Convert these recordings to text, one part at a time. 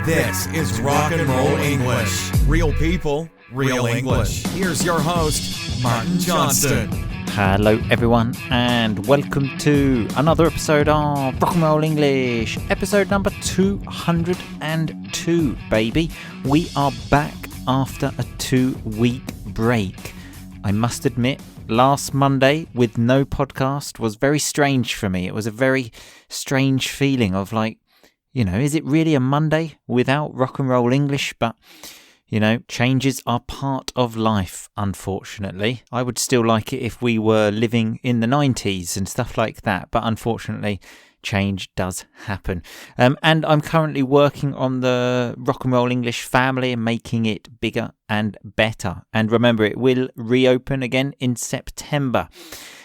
This is Rock and Roll English. Real people, real English. Here's your host, Martin Johnston. Hello everyone and welcome to another episode of Rock and Roll English, episode number 202, baby. We are back after a 2-week break. I must admit, last Monday with no podcast was very strange for me. It was a very strange feeling of like, is it really a Monday without Rock and Roll English? But changes are part of life, unfortunately. I would still like it if we were living in the 90s and stuff like that, but unfortunately, change does happen. And I'm currently working on the Rock and Roll English family and making it bigger and better. And remember, it will reopen again in September.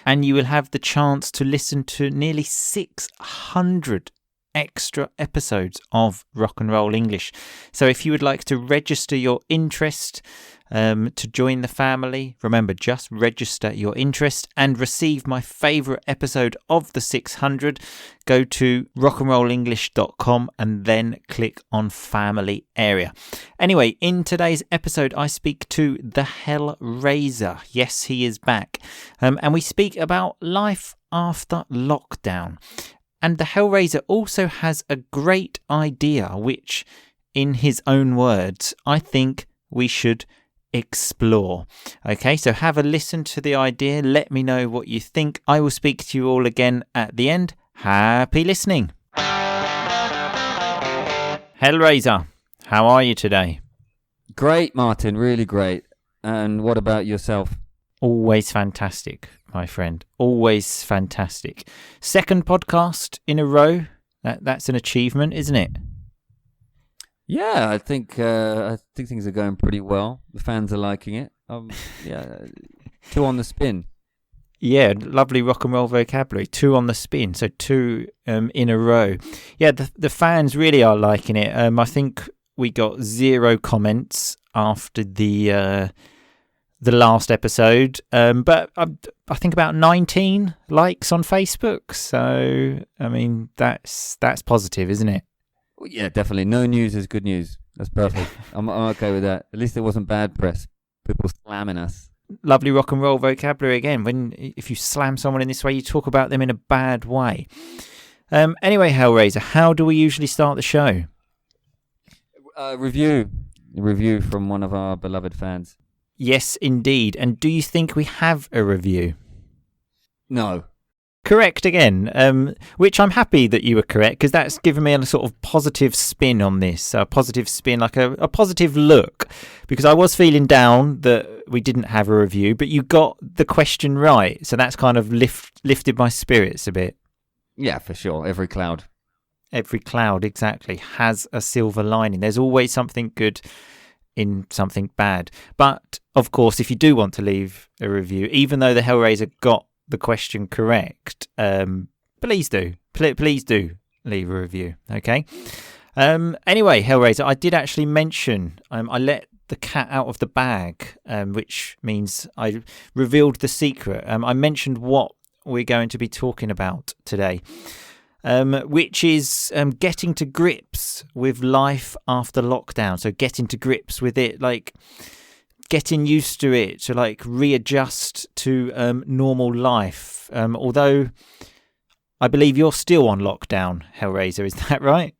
And you will have the chance to listen to nearly 600 extra episodes of Rock and Roll English. So if you would like to register your interest to join the family, remember, just register your interest and receive my favourite episode of the 600. Go to rockandrollenglish.com and then click on family area. Anyway, in today's episode, I speak to the Hellraiser. Yes, he is back. And we speak about life after lockdown. And the Hellraiser also has a great idea, which, in his own words, I think we should explore. Okay, so have a listen to the idea. Let me know what you think. I will speak to you all again at the end. Happy listening. Hellraiser, how are you today? Great, Martin. Really great. And what about yourself? Always fantastic, my friend. Always fantastic. Second podcast in a row. That's an achievement, isn't it? Yeah, I think things are going pretty well. The fans are liking it. Yeah, 2 on the spin. Yeah, lovely rock and roll vocabulary. 2 on the spin, so 2 in a row. Yeah, the fans really are liking it. I think we got 0 comments after the last episode, but I think about 19 likes on Facebook. So, I mean, that's positive, isn't it? Well, yeah, definitely. No news is good news. That's perfect. I'm okay with that. At least it wasn't bad press. People slamming us. Lovely rock and roll vocabulary again. If you slam someone in this way, you talk about them in a bad way. Anyway, Hellraiser, how do we usually start the show? Review from one of our beloved fans. Yes, indeed. And do you think we have a review? No. Correct again, which I'm happy that you were correct, because that's given me a sort of positive spin on this, a positive spin, like a positive look, because I was feeling down that we didn't have a review, but you got the question right, so that's kind of lifted my spirits a bit. Yeah, for sure. Every cloud, exactly, has a silver lining. There's always something good in something bad. But, of course, if you do want to leave a review, even though the Hellraiser got the question correct, please do leave a review, okay? Anyway, Hellraiser, I did actually mention, I let the cat out of the bag, which means I revealed the secret. I mentioned what we're going to be talking about today, which is getting to grips with life after lockdown. So getting to grips with it, like getting used to it, to like readjust to normal life. Although I believe you're still on lockdown, Hellraiser, is that right?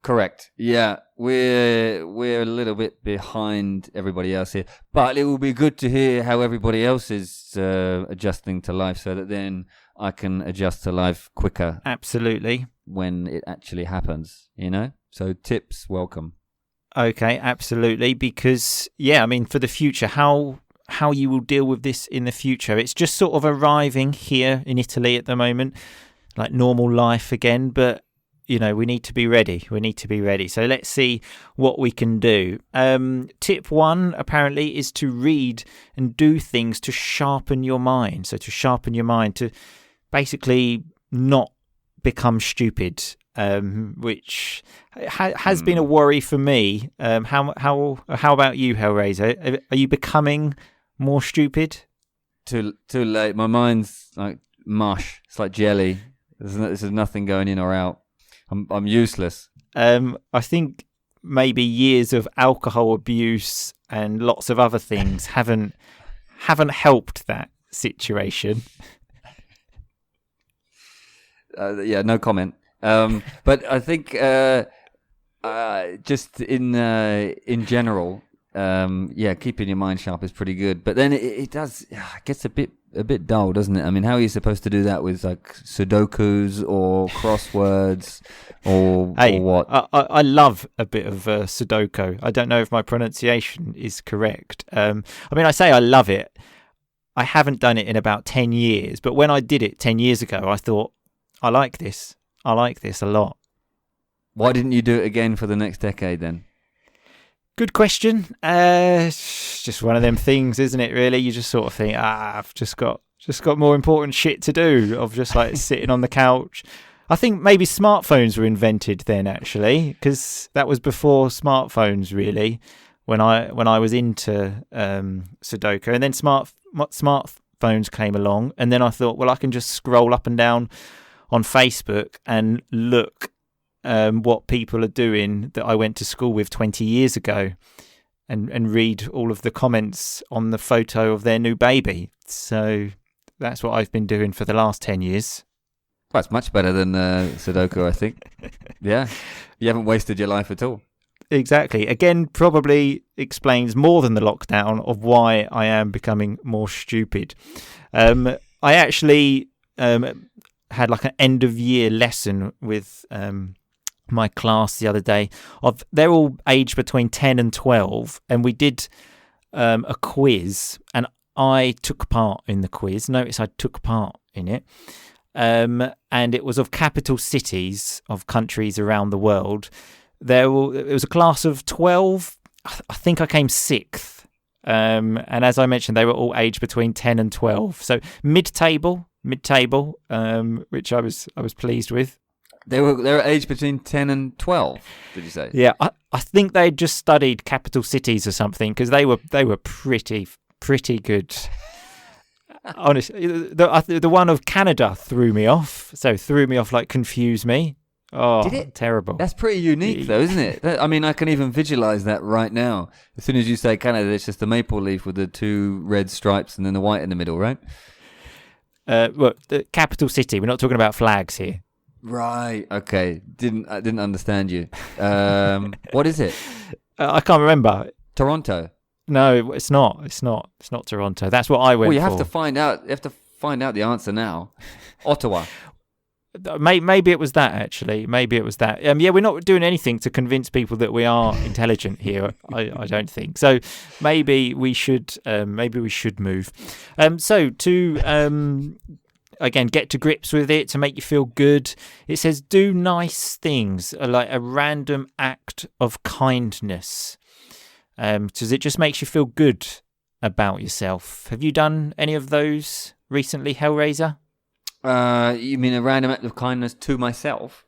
Correct. Yeah, we're a little bit behind everybody else here, but it will be good to hear how everybody else is adjusting to life, so that then I can adjust to life quicker. Absolutely. When it actually happens, So tips welcome. Okay, absolutely. Because, yeah, I mean, for the future, how you will deal with this in the future. It's just sort of arriving here in Italy at the moment, like normal life again. But, we need to be ready. So let's see what we can do. Tip 1, apparently, is to read and do things to sharpen your mind. So to sharpen your mind, to basically not become stupid. Which has been a worry for me. How about you, Hellraiser? Are you becoming more stupid? Too late. My mind's like mush. It's like jelly. There's nothing going in or out. I'm useless. I think maybe years of alcohol abuse and lots of other things haven't helped that situation. No comment. But I think just in general, keeping your mind sharp is pretty good. But then it gets a bit dull, doesn't it? I mean, how are you supposed to do that with like Sudokus or crosswords or what? I love a bit of Sudoku. I don't know if my pronunciation is correct. I mean, I say I love it. I haven't done it in about 10 years, but when I did it 10 years ago, I thought, I like this a lot. Why didn't you do it again for the next decade then? Good question. It's just one of them things, isn't it, really? You just sort of think, I've just got more important shit to do, of just like sitting on the couch. I think maybe smartphones were invented then, actually, because that was before smartphones, really, when I was into Sudoku. And then smartphones came along, and then I thought, well, I can just scroll up and down on Facebook and look what people are doing that I went to school with 20 years ago, and read all of the comments on the photo of their new baby. So that's what I've been doing for the last 10 years. Well, it's much better than Sudoku, I think. Yeah, you haven't wasted your life at all. Exactly. Again, probably explains more than the lockdown of why I am becoming more stupid. I actually had like an end of year lesson with my class the other day. They're all aged between 10 and 12, and we did a quiz, and I took part in the quiz. Notice I took part in it. And it was of capital cities of countries around the world. It was a class of 12. I think I came 6th. And as I mentioned, they were all aged between 10 and 12. So mid-table, which I was pleased with. They were aged between 10 and 12, did you say? Yeah, I think they just studied capital cities or something, because they were pretty good. Honestly, the one of Canada threw me off. So like confused me. Oh, did it? Terrible. That's pretty unique, though, isn't it? I mean, I can even visualize that right now. As soon as you say Canada, it's just the maple leaf with the 2 red stripes and then the white in the middle, right? Well, the capital city. We're not talking about flags here. Right. Okay. I didn't understand you. What is it? I can't remember. Toronto. No, it's not. It's not Toronto. That's what I went for. Well, you have to find out. You have to find out the answer now. Ottawa. Maybe it was that, actually. Maybe it was that. Yeah, we're not doing anything to convince people that we are intelligent here. I don't think so. Maybe we should move. So to again, get to grips with it, to make you feel good. It says do nice things, like a random act of kindness. Because it just makes you feel good about yourself. Have you done any of those recently, Hellraiser? You mean a random act of kindness to myself?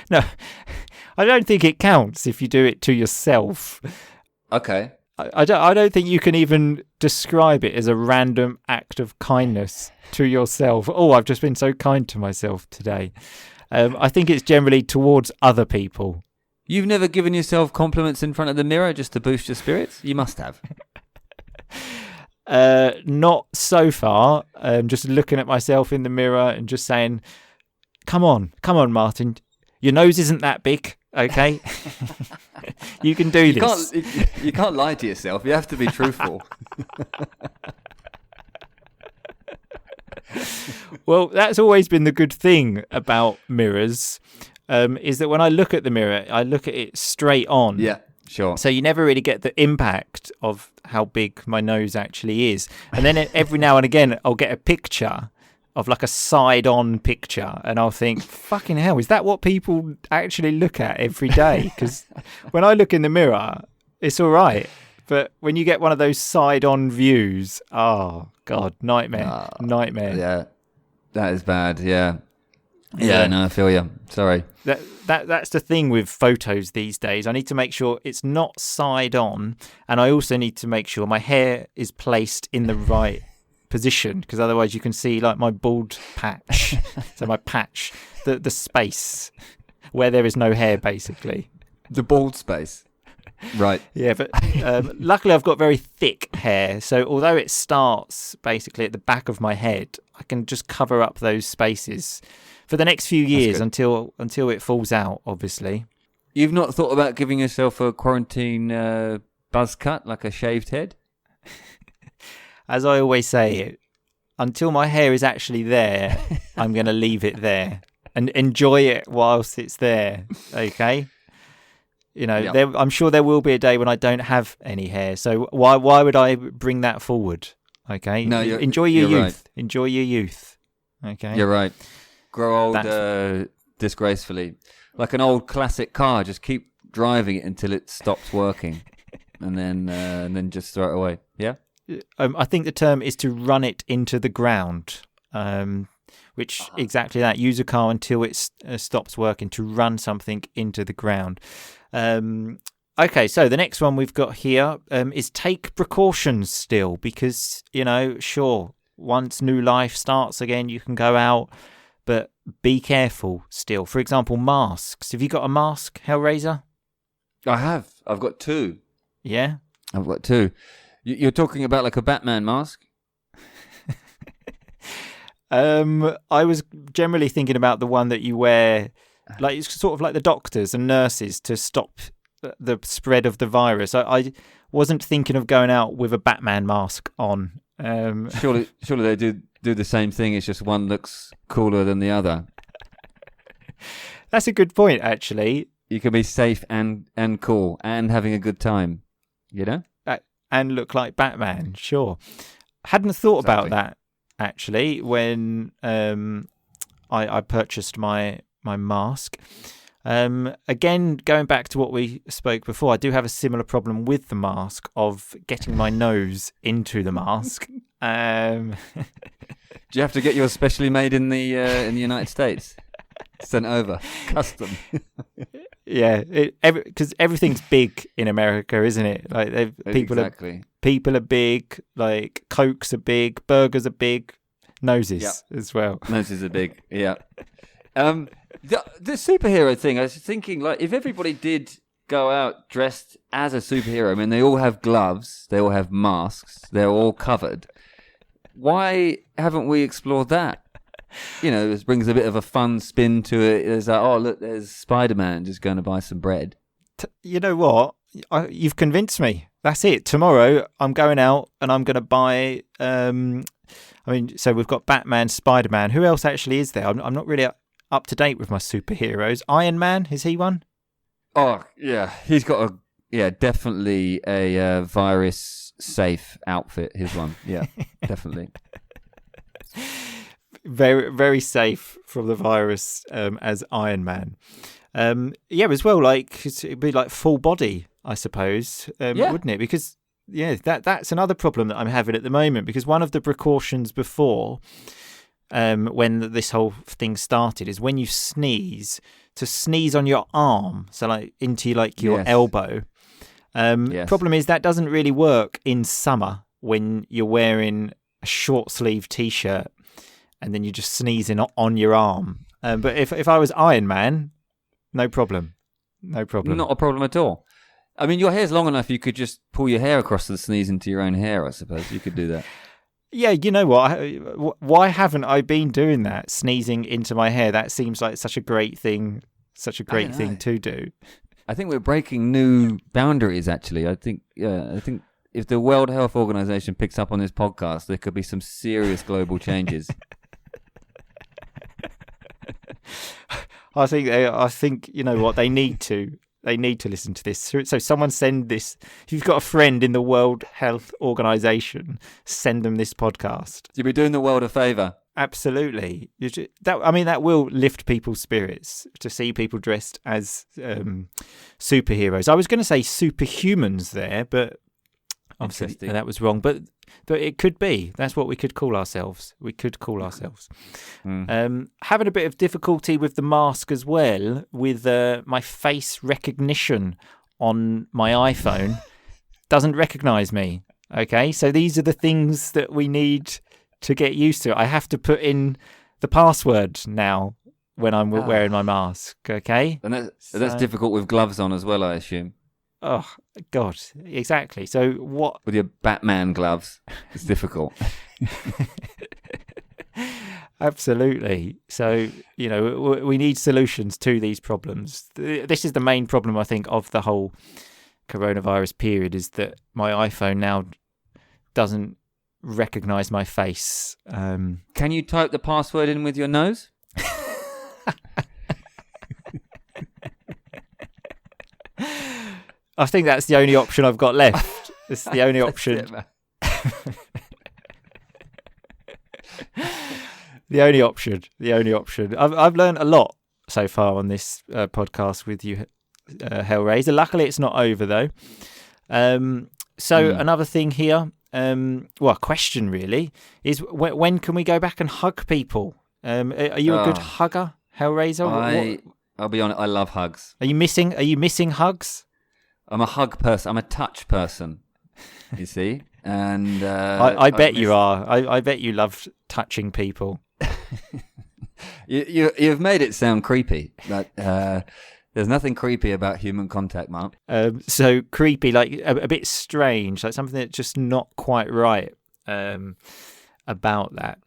No, I don't think it counts if you do it to yourself. Okay. I don't think you can even describe it as a random act of kindness to yourself. Oh, I've just been so kind to myself today. I think it's generally towards other people. You've never given yourself compliments in front of the mirror just to boost your spirits? You must have. Not so far. Just looking at myself in the mirror and just saying, come on, Martin. Your nose isn't that big, okay? You can do this. You can't lie to yourself. You have to be truthful. Well, that's always been the good thing about mirrors, is that when I look at the mirror, I look at it straight on. Yeah, sure. So you never really get the impact of how big my nose actually is. And then every now and again, I'll get a picture of like a side-on picture, and I'll think, fucking hell, is that what people actually look at every day? Because when I look in the mirror, it's all right. But when you get one of those side-on views, oh, God, nightmare. Yeah, that is bad, yeah. Yeah, no, I feel you. Sorry. That's the thing with photos these days. I need to make sure it's not side-on, and I also need to make sure my hair is placed in the right position, because otherwise you can see like my bald patch. So my patch, the space where there is no hair, basically. The bald space. Right. Yeah, but luckily I've got very thick hair, so although it starts basically at the back of my head, I can just cover up those spaces for the next few years until it falls out, obviously. You've not thought about giving yourself a quarantine buzz cut, like a shaved head? As I always say, until my hair is actually there, I'm going to leave it there and enjoy it whilst it's there, okay? You know, I'm sure there will be a day when I don't have any hair. So why would I bring that forward? Okay. No, enjoy your youth. Right. Enjoy your youth. Okay. You're right. Grow old disgracefully, like an old classic car. Just keep driving it until it stops working, and then just throw it away. Yeah. I think the term is to run it into the ground. Which exactly that. Use a car until it stops working, to run something into the ground. Okay, so the next one we've got here is take precautions still, because, you know, sure, once new life starts again, you can go out, but be careful still. For example, masks. Have you got a mask, Hellraiser? I have. I've got 2. Yeah? I've got 2. You're talking about like a Batman mask? I was generally thinking about the one that you wear, like it's sort of like the doctors and nurses, to stop the spread of the virus. I wasn't thinking of going out with a Batman mask on. Surely they do the same thing. It's just one looks cooler than the other. That's a good point, actually. You can be safe and cool and having a good time, you know? And look like Batman, sure. Hadn't thought about that, actually, when I purchased my mask. Again, going back to what we spoke before, I do have a similar problem with the mask of getting my nose into the mask. Do you have to get yours specially made in the United States? Sent over, custom. Yeah, because everything's big in America, isn't it? Like people are big. Like Cokes are big, burgers are big, noses as well. Noses are big. Yeah. The superhero thing. I was thinking, like, if everybody did go out dressed as a superhero, I mean, they all have gloves, they all have masks, they're all covered. Why haven't we explored that? You know, this brings a bit of a fun spin to it. There's like, oh, look, there's Spider-Man just going to buy some bread. You know what? You've convinced me. That's it. Tomorrow, I'm going out and I'm going to buy... so we've got Batman, Spider-Man. Who else actually is there? I'm not really up to date with my superheroes. Iron Man, is he one? Oh, yeah. He's got definitely a virus-safe outfit, his one. Yeah, definitely. Very, very safe from the virus as Iron Man. As well, like it'd be like full body, I suppose, wouldn't it? Because that's another problem that I'm having at the moment. Because one of the precautions before, when this whole thing started, is when you sneeze, to sneeze on your arm, so like into like your elbow. Problem is that doesn't really work in summer when you're wearing a short sleeve t-shirt. And then you're just sneezing on your arm. But if I was Iron Man, no problem. No problem. Not a problem at all. I mean, your hair's long enough, you could just pull your hair across and sneeze into your own hair, I suppose. You could do that. Yeah, you know what? Why haven't I been doing that? Sneezing into my hair. That seems like such a great thing thing to do. I think we're breaking new boundaries, actually. I think if the World Health Organization picks up on this podcast, there could be some serious global changes. I think you know what, they need to listen to this. So someone send this. If you've got a friend in the World Health Organization, send them this podcast. You'll be doing the world a favor. Absolutely. That will lift people's spirits to see people dressed as superheroes. I was going to say superhumans there, but obviously that was wrong. But it could be. That's what we could call ourselves. Having a bit of difficulty with the mask as well, with my face recognition on my iPhone doesn't recognize me. Okay, so these are the things that we need to get used to. I have to put in the password now when I'm wearing my mask. Okay, And that's difficult with gloves on as well, I assume. Oh God, exactly. So what? With your Batman gloves, it's difficult. Absolutely. So, we need solutions to these problems. This is the main problem, I think, of the whole coronavirus period, is that my iPhone now doesn't recognize my face. Can you type the password in with your nose? I think that's the only option I've got left. It's the only option. The only option. I've learned a lot so far on this podcast with you, Hellraiser. Luckily, it's not over though. Another thing here, a question really, is when can we go back and hug people? Are you a good hugger, Hellraiser? I'll be honest, I love hugs. Are you missing hugs? I'm a hug person. I'm a touch person, you see. And I bet you are. I bet you love touching people. You've made it sound creepy, but there's nothing creepy about human contact, Mark. So creepy, like a bit strange, like something that's just not quite right about that.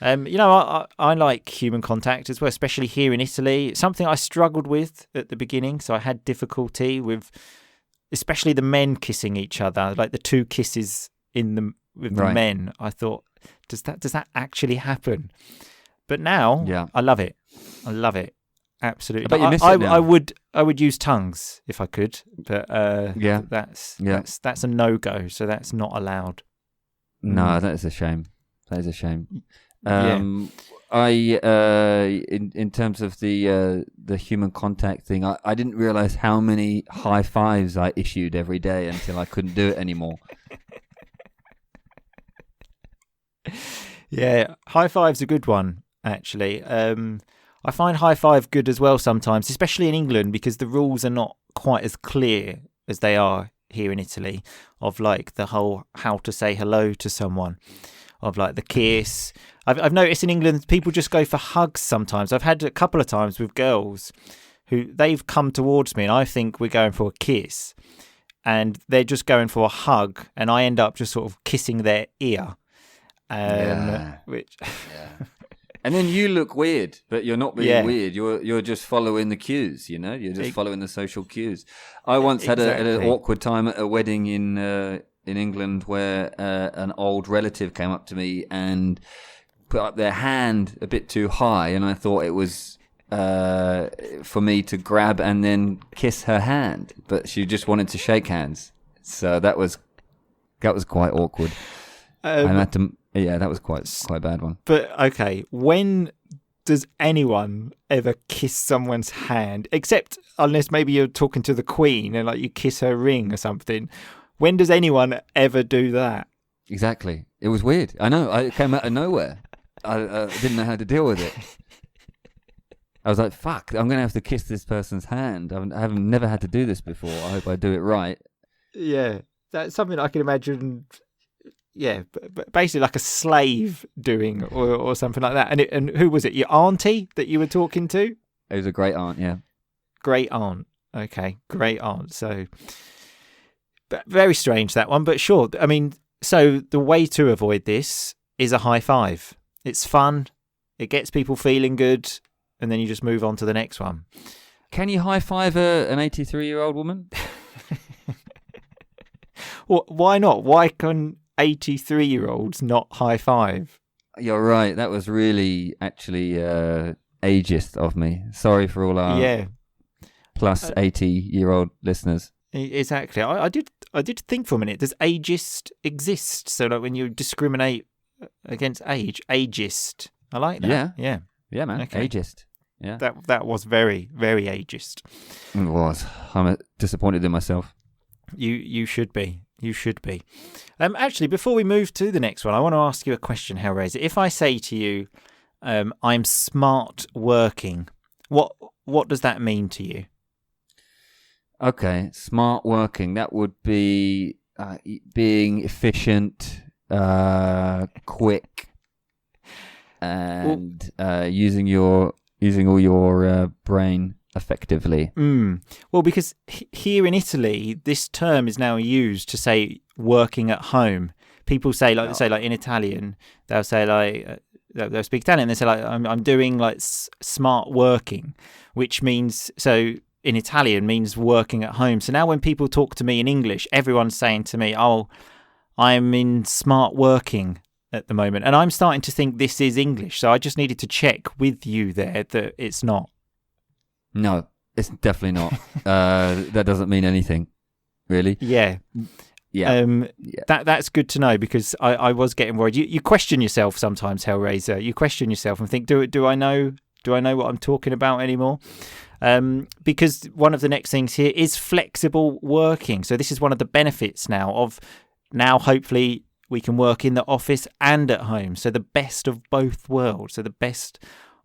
I like human contact as well, especially here in Italy. It's something I struggled with at the beginning, so I had difficulty with, especially the men kissing each other, like the two kisses with the men. I thought, does that actually happen? But now, I love it. Absolutely. I bet you miss it now. I would use tongues if I could, but that's a no-go. So that's not allowed. No, that is a shame. Yeah. In terms of the human contact thing, I didn't realize how many high fives I issued every day until I couldn't do it anymore. Yeah, high five's a good one, actually. I find high five good as well sometimes, especially in England, because the rules are not quite as clear as they are here in Italy, of like the whole how to say hello to someone, of like the kiss. I've noticed in England people just go for hugs sometimes. I've had a couple of times with girls who they've come towards me and I think we're going for a kiss and they're just going for a hug and I end up just sort of kissing their ear. Which and then you look weird, but you're not being weird. You're just following the cues, You're just following the social cues. I once had an awkward time at a wedding in England where an old relative came up to me and put up their hand a bit too high, and I thought it was for me to grab and then kiss her hand, but she just wanted to shake hands. So that was quite awkward. I had to. Yeah, that was quite a bad one. But okay, when does anyone ever kiss someone's hand? Except unless maybe you're talking to the Queen and like you kiss her ring or something. When does anyone ever do that? Exactly. It was weird. I know. It came out of nowhere. I didn't know how to deal with it. I was like, fuck, I'm going to have to kiss this person's hand. I have never had to do this before. I hope I do it right. Yeah, that's something I can imagine. Yeah, basically like a slave doing or something like that. And who was it? Your auntie that you were talking to? It was a great aunt, yeah. Great aunt. Okay, great aunt. So, but very strange that one, but sure. I mean, so the way to avoid this is a high five. It's fun. It gets people feeling good. And then you just move on to the next one. Can you high five an 83-year-old woman? Well, why not? Why can 83-year-olds not high five? You're right. That was really actually ageist of me. Sorry for all our plus 80-year-old listeners. Exactly. I did think for a minute. Does ageist exist? So like when you discriminate against age, ageist. I like that. Yeah, man. Okay. Ageist. Yeah. That was very, very ageist. It was. I'm disappointed in myself. You should be. You should be. Actually, before we move to the next one, I want to ask you a question, Hellraiser. If I say to you, I'm smart working, what does that mean to you? Okay, smart working. That would be being efficient, quick, and using your using all your brain effectively. Well, because here in Italy, this term is now used to say working at home. People say like in Italian, they'll say like they'll speak Italian. They say like I'm doing like smart working, which means so in Italian means working at home. So now when people talk to me in English, everyone's saying to me, "Oh, I'm in smart working at the moment," and I'm starting to think this is English. So I just needed to check with you there that it's not. No, it's definitely not. That doesn't mean anything, really. Yeah. That's good to know, because I was getting worried. You question yourself sometimes, Hellraiser. You question yourself and think, do I know what I'm talking about anymore? Because one of the next things here is flexible working. So this is one of the benefits now hopefully we can work in the office and at home. So the best of both worlds. So the best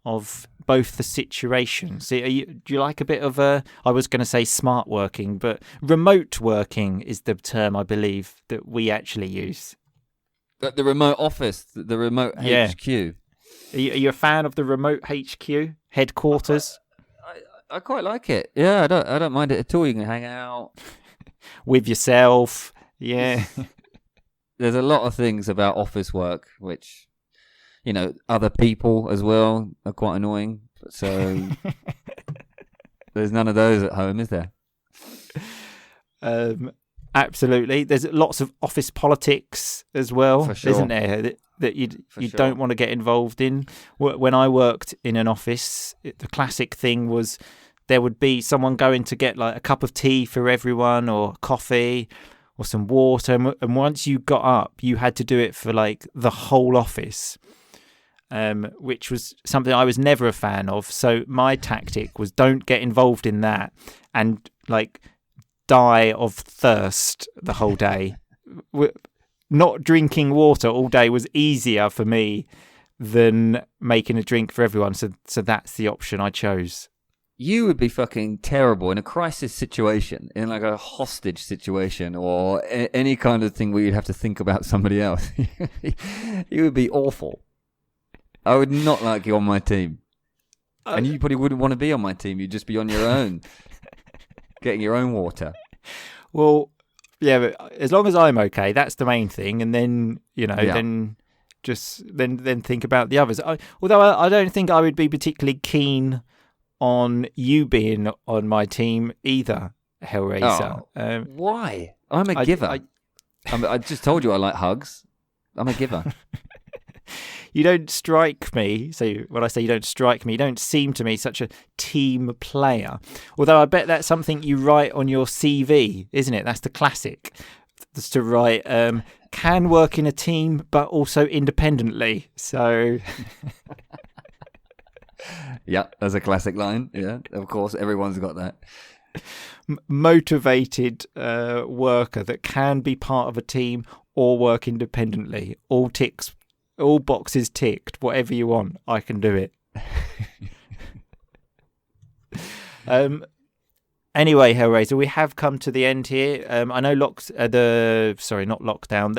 of both the situations. Do you like a bit of I was going to say smart working, but remote working is the term I believe that we actually use. But the remote office, the remote HQ. Are you a fan of the remote HQ headquarters? I quite like it. Yeah, I don't mind it at all. You can hang out with yourself. Yeah. There's a lot of things about office work which, other people as well are quite annoying. So there's none of those at home, is there? Absolutely. There's lots of office politics as well, for sure. Isn't there? That you don't want to get involved in. When I worked in an office, the classic thing was there would be someone going to get like a cup of tea for everyone, or coffee, or some water. And once you got up, you had to do it for like the whole office, which was something I was never a fan of. So my tactic was don't get involved in that and like die of thirst the whole day. Not drinking water all day was easier for me than making a drink for everyone. So that's the option I chose. You would be fucking terrible in a crisis situation, in like a hostage situation, or any kind of thing where you'd have to think about somebody else. You would be awful. I would not like you on my team. And you probably wouldn't want to be on my team. You'd just be on your own, getting your own water. Well, yeah, but as long as I'm okay, that's the main thing. And then, then think about the others. Although I don't think I would be particularly keen on you being on my team either, Hellraiser. Why? I'm a giver. I just told you I like hugs. I'm a giver. You don't strike me. So when I say you don't strike me, you don't seem to me such a team player. Although I bet that's something you write on your CV, isn't it? That's the classic. That's to write, can work in a team, but also independently. So... Yeah, that's a classic line. Yeah, of course, everyone's got that. Motivated worker that can be part of a team or work independently. All boxes ticked. Whatever you want, I can do it. Anyway, Hellraiser, we have come to the end here. I know the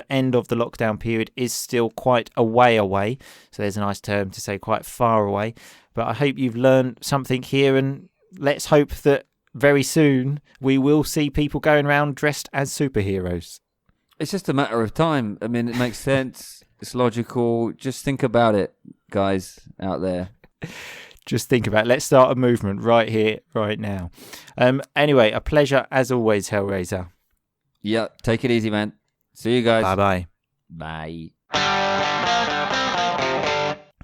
end of the lockdown period is still quite a way away. So there's a nice term to say quite far away. But I hope you've learned something here, and let's hope that very soon we will see people going around dressed as superheroes. It's just a matter of time. I mean, it makes sense. It's logical. Just think about it, guys out there. Just think about it. Let's start a movement right here, right now. Anyway, a pleasure as always, Hellraiser. Yeah, take it easy, man. See you guys. Bye-bye. Bye.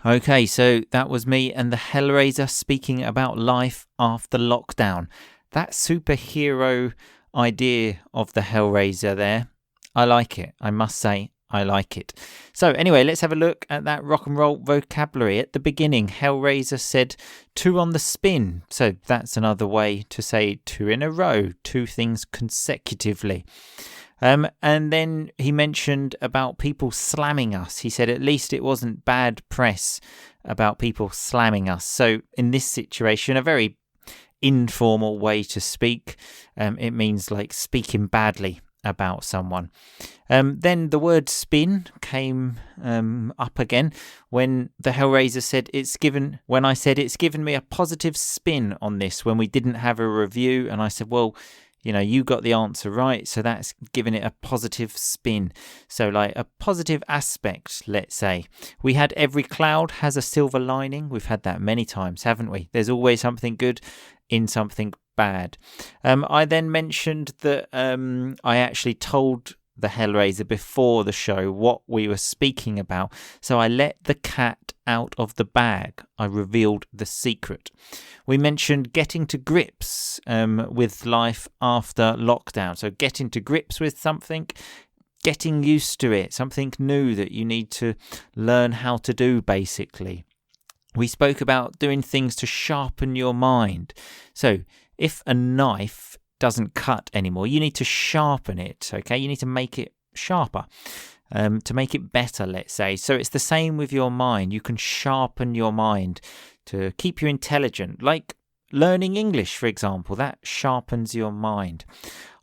Okay, so that was me and the Hellraiser speaking about life after lockdown. That superhero idea of the Hellraiser there, I like it. I must say, I like it. So anyway, let's have a look at that rock and roll vocabulary. At the beginning, Hellraiser said 2 on the spin. So that's another way to say 2 in a row, 2 things consecutively. And then he mentioned about people slamming us. He said at least it wasn't bad press about people slamming us. So in this situation, a very informal way to speak. It means like speaking badly about someone. Then the word spin came up again when the Hellraiser said when I said it's given me a positive spin on this when we didn't have a review, and I said, well, you got the answer right, so that's given it a positive spin. So like a positive aspect, let's say. We had every cloud has a silver lining. We've had that many times, haven't we? There's always something good in something bad. I then mentioned that I actually told the Hellraiser before the show what we were speaking about. So I let the cat out of the bag. I revealed the secret. We mentioned getting to grips with life after lockdown. So getting to grips with something, getting used to it, something new that you need to learn how to do, basically. We spoke about doing things to sharpen your mind. So if a knife doesn't cut anymore, you need to sharpen it, okay? You need to make it sharper, to make it better, let's say. So it's the same with your mind. You can sharpen your mind to keep you intelligent, like learning English, for example. That sharpens your mind.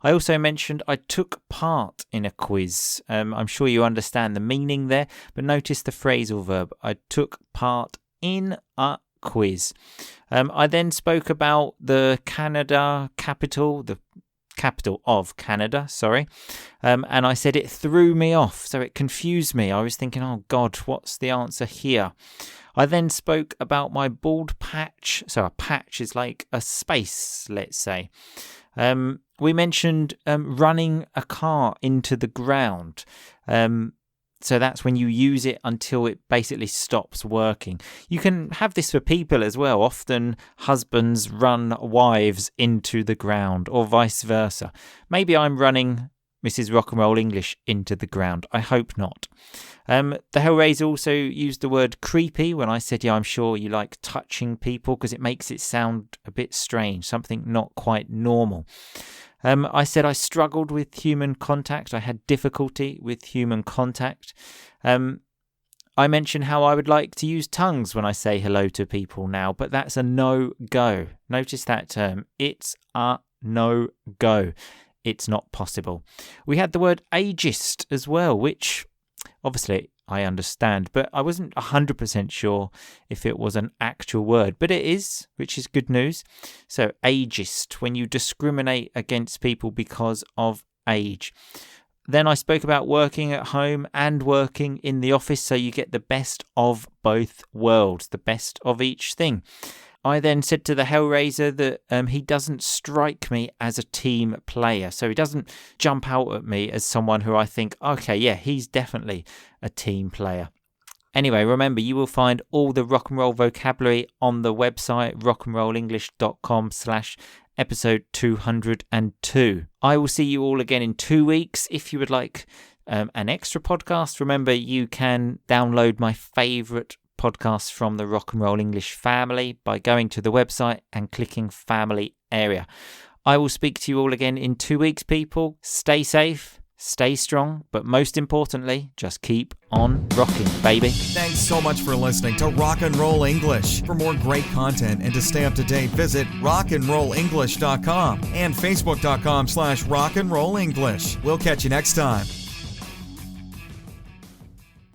I also mentioned I took part in a quiz. I'm sure you understand the meaning there, but notice the phrasal verb. I took part in a quiz. I then spoke about the Canada capital, the capital of Canada, and I said it threw me off, so it confused me. I was thinking, oh God, what's the answer here? I then spoke about my bald patch. So a patch is like a space, let's say. We mentioned running a car into the ground. So that's when you use it until it basically stops working. You can have this for people as well. Often husbands run wives into the ground or vice versa. Maybe I'm running Mrs. Rock and Roll English into the ground. I hope not. The Hellraiser also used the word creepy when I said, I'm sure you like touching people, because it makes it sound a bit strange, something not quite normal. I said I struggled with human contact. I had difficulty with human contact. I mentioned how I would like to use tongues when I say hello to people now, but that's a no-go. Notice that term. It's a no-go. It's not possible. We had the word ageist as well, which obviously I understand, but I wasn't 100% sure if it was an actual word, but it is, which is good news. So ageist, when you discriminate against people because of age. Then I spoke about working at home and working in the office, so you get the best of both worlds, the best of each thing. I then said to the Hellraiser that he doesn't strike me as a team player. So he doesn't jump out at me as someone who I think, okay, yeah, he's definitely a team player. Anyway, remember, you will find all the rock and roll vocabulary on the website, rockandrollenglish.com/episode 202. I will see you all again in 2 weeks. If you would like an extra podcast, remember you can download my favourite podcasts from the Rock and Roll English family by going to the website and clicking family area. I will speak to you all again in 2 weeks, people. Stay safe, stay strong, but most importantly, just keep on rocking, baby. Thanks so much for listening to Rock and Roll English. For more great content and to stay up to date, visit rockandrollenglish.com and facebook.com/rockandrollenglish. We'll catch you next time.